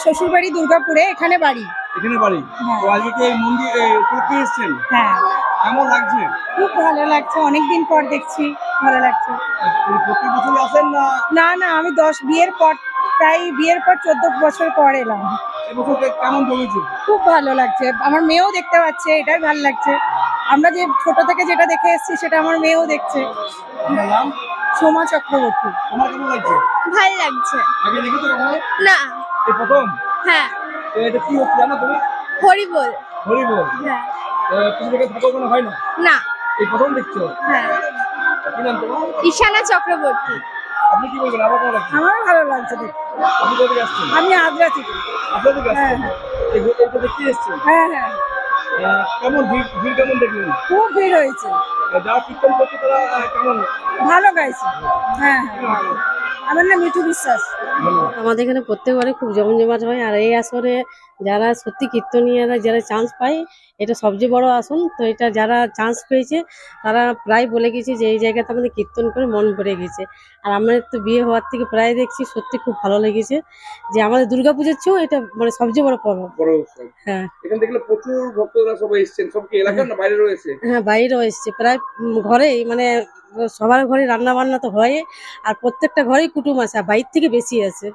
শ্বশুর বাড়ি দুর্গাপুরে, এখানে বাড়ি। এখানে বাড়ি। হ্যাঁ। তো আজকে কি এই মন্দির উপলক্ষে এসেছেন? হ্যাঁ, কেমন লাগছে? খুব ভালো লাগছে, অনেকদিন পর দেখছি, ভালো লাগছে। প্রতি বছরই আসেন না? না না, আমি প্রায় বিয়ের পর 14 বছর পর এলাম। এবছর কেমন জমেছে? খুব ভালো লাগছে, আমার মেয়েও দেখতে পাচ্ছে, এটাই ভালো লাগছে। আমরা যে ছোট থেকে যেটা দেখে এসেছি সেটা আমার মেয়েও দেখছে। আপনার নাম? সোমা চক্রবর্তী। তোমার কেমন লাগছে? ভাল লাগছে। আগে দেখেছো কখনো? না। এই প্রথম? হ্যাঁ। তো এটা কি হচ্ছে জানো তুমি? হরিবোল। হরিবোল। হ্যাঁ। তুমি দেখে থাকো কোনো হয় না? না। এই প্রথম দেখছো? হ্যাঁ। কি নাম তোমার? ঈশানা চক্রবর্তী। আপনি কি বলবেন? আমার কেমন লাগছে? আমার ভালো লাগছে দেখতে। আপনি কোথা থেকে আসছেন? আমি আগ্রা থেকে। আপনার থেকে হ্যাঁ আসছেন? এটা দেখতে এসেছেন? হ্যাঁ হ্যাঁ, কেমন ভিড় কেমন দেখলেন? খুব ভিড় হয়েছে। যারা কীর্তন করছে তারা কেমন? ভালো গাইছে। হ্যাঁ হ্যাঁ, আমার নাম মিঠু বিশ্বাস। আমাদের এখানে প্রত্যেকবারে খুব জমজমাট হয়। আর এই আসরে যারা সত্যি কীর্তনীয়রা যারা চান্স পায়, এটা সবচেয়ে বড় আসন। তো এটা যারা চান্স পেয়েছে তারা প্রায় বলে গেছে যে এই জায়গাতে আমাদের কীর্তন করে মন ভরে গেছে। আর আমাদের তো বিয়ে হওয়ার থেকে প্রায় দেখছি, সত্যি খুব ভালো লেগেছে যে আমাদের দুর্গাপুজোর চেয়েও এটা মানে সবচেয়ে বড় পর্ব। বড় উৎসব। হ্যাঁ এখানে দেখলে প্রচুর ভক্তরা সবাই এসেছেন। সব কি এলাকার না বাইরে রয়েছে? হ্যাঁ, বাইরেও এসছে প্রায় ঘরেই, মানে সবার ঘরে রান্না বান্না তো হয়। আর প্রত্যেকটা ঘরেই কুটুম আছে, আর বাইরে থেকে বেশি আছে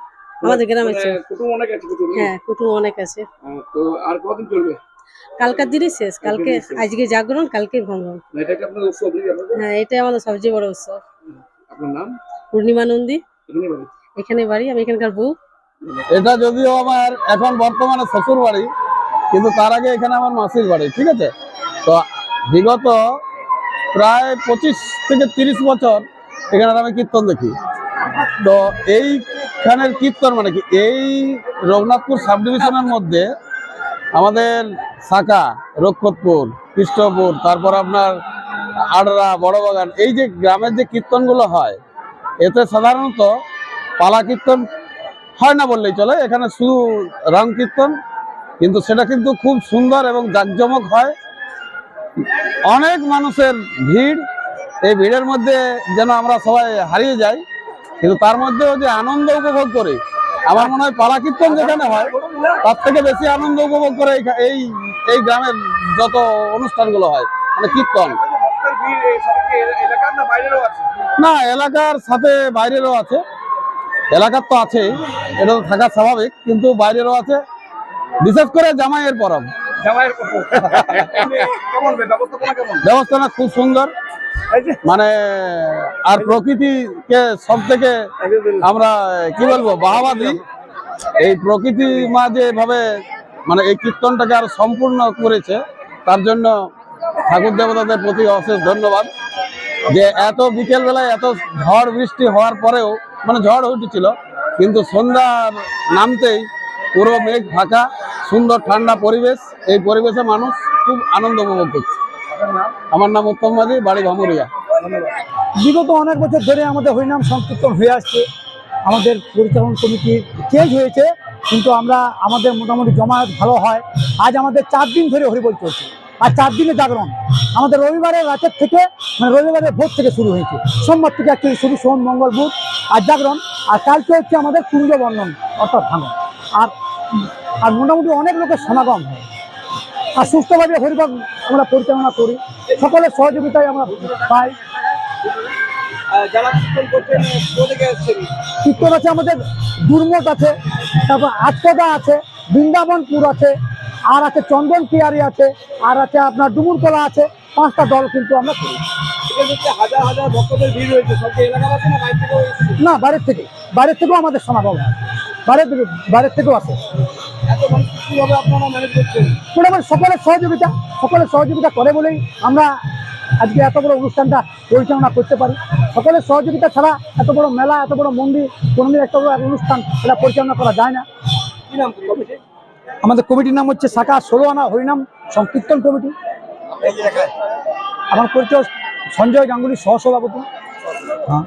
আমাদের গ্রামের চেয়ে। কুটুম অনেক আছে প্রচুর। হ্যাঁ, কুটুম অনেক আছে। তো আর কতদিন চলবে? কালকার দিনই শেষ, কালকে দিনই শেষ। আজকে জাগরণ, কালকে ভাঙন। এটা কি আপনার উৎসব নাকি আপনাদের? হ্যাঁ, এটাই আমাদের সবচেয়ে বড় উৎসব। আপনার নাম? পূর্ণিমা নন্দী, এখানে বাড়ি? এখানে বাড়ি, আমি এখানকার বউ। এটা যদিও আমার এখন বর্তমানে শ্বশুর বাড়ি, কিন্তু তার আগে এখানে আমার মাসির বাড়ি। ঠিক আছে, তো বিগত প্রায় 25 থেকে 30 বছর এখানে আমি কীর্তন দেখি। তো এইখানের কীর্তন মানে কি, এই রঘুনাথপুর সাব ডিভিশনের মধ্যে আমাদের শাখা, রক্ষতপুর, কৃষ্ণপুর, তারপর আপনার আড়রা, বড়বাগান, এই যে গ্রামের যে কীর্তনগুলো হয়, এতে সাধারণত পালা কীর্তন হয় না বললেই চলে। এখানে শুধু রং কীর্তন, কিন্তু সেটা কিন্তু খুব সুন্দর এবং জাঁকজমক হয়। অনেক মানুষের ভিড়, এই ভিড়ের মধ্যে যেন আমরা সবাই হারিয়ে যাই, কিন্তু তার মধ্যেও যে আনন্দ উপভোগ করি, আমার মনে হয় পালা কীর্তন যেখানে হয় তার থেকে বেশি আনন্দ উপভোগ করে এই গ্রামের যত অনুষ্ঠানগুলো হয়, মানে কীর্তন। ভক্তের ভিড় সব কি এলাকার না বাইরেরও আছে? না, এলাকার সাথে বাইরেরও আছে। এলাকার তো আছেই, এটা তো থাকা স্বাভাবিক, কিন্তু বাইরেরও আছে, বিশেষ করে জামাইয়ের পরব। জামাইয়ের কথা কেমন? ব্যবস্থাপনা কেমন? ব্যবস্থাটা খুব সুন্দর, মানে আর প্রকৃতিকে সব থেকে আমরা কি বলবো বাহবা দিই। এই প্রকৃতি মা যেভাবে মানে এই কীর্তনটাকে আরো সম্পূর্ণ করেছে, তার জন্য ঠাকুর দেবতাদের প্রতি অশেষ ধন্যবাদ। যে এত বিকেল বেলায় এত ঝড় বৃষ্টি হওয়ার পরেও, মানে ঝড় উঠেছিল, কিন্তু সন্ধ্যার নামতেই পুরো মেঘ ফাঁকা, সুন্দর ঠান্ডা পরিবেশ। এই পরিবেশে মানুষ খুব আনন্দ উপভোগ করছে। আমার নাম উত্তম মাঝি, বাড়ি ভামুরিয়া। বিগত অনেক বছর ধরে আমাদের হরিনাম সংকীর্তন হয়ে আসছে। আমাদের পরিচালন কমিটি চেঞ্জ হয়েছে, কিন্তু আমাদের মোটামুটি জমায়েত ভালো হয়। আজ আমাদের 4 দিন ধরে হরিবোল চলছে, আর 4 দিনে জাগরণ। আমাদের রবিবারের রাতের থেকে, মানে রবিবারের ভোর থেকে শুরু হয়েছে। সোমবার থেকে অ্যাকচুয়ালি শুরু, সোম, মঙ্গল, বুধ আর জাগরণ। আর কালকে হচ্ছে আমাদের কুঞ্জ বর্ণন, অর্থাৎ ভাঙন। আর মোটামুটি অনেক লোকের সমাগম হয়। আর সুস্থভাবে হরিবোল আমরা পরিচালনা করি, সকলের সহযোগিতায় আমরা পাই। যারা কীর্তন করছেন কোথা থেকে এসেছেন? কীর্তন আছে আমাদের দুর্মঠ আছে, তারপর আটপদা আছে, বৃন্দাবনপুর আছে, আর আছে চন্দন কিয়ারি আছে, আর আছে আপনার ডুমুরকলা আছে। 5টা দল কিন্তু আমরা করি। এখানে যে হাজার হাজার ভক্তদের ভিড় হয়েছে, সব কি এলাকার আছে না বাইরে থেকেও এসেছে? না, বাইরের থেকেও আমাদের সমাগম হয়, বাইরের থেকেও আছে। এত মানুষ কিভাবে আপনারা ম্যানেজ করছেন? মোটামুটি সকলের সহযোগিতা করে বলেই আমরা আজকে এত বড় অনুষ্ঠানটা পরিচালনা করতে পারি। সকলের সহযোগিতা ছাড়া এত বড় মেলা, এত বড় মন্দির, কোনোদিন এত বড় অনুষ্ঠান এটা পরিচালনা করা যায় না। কি নাম কমিটি? আমাদের কমিটির নাম হচ্ছে শাখা 16 আনা হরিনাম সংকীর্তন কমিটি। আমার পরিচয় সঞ্জয় গাঙ্গুলি, সহসভাপতি। হ্যাঁ।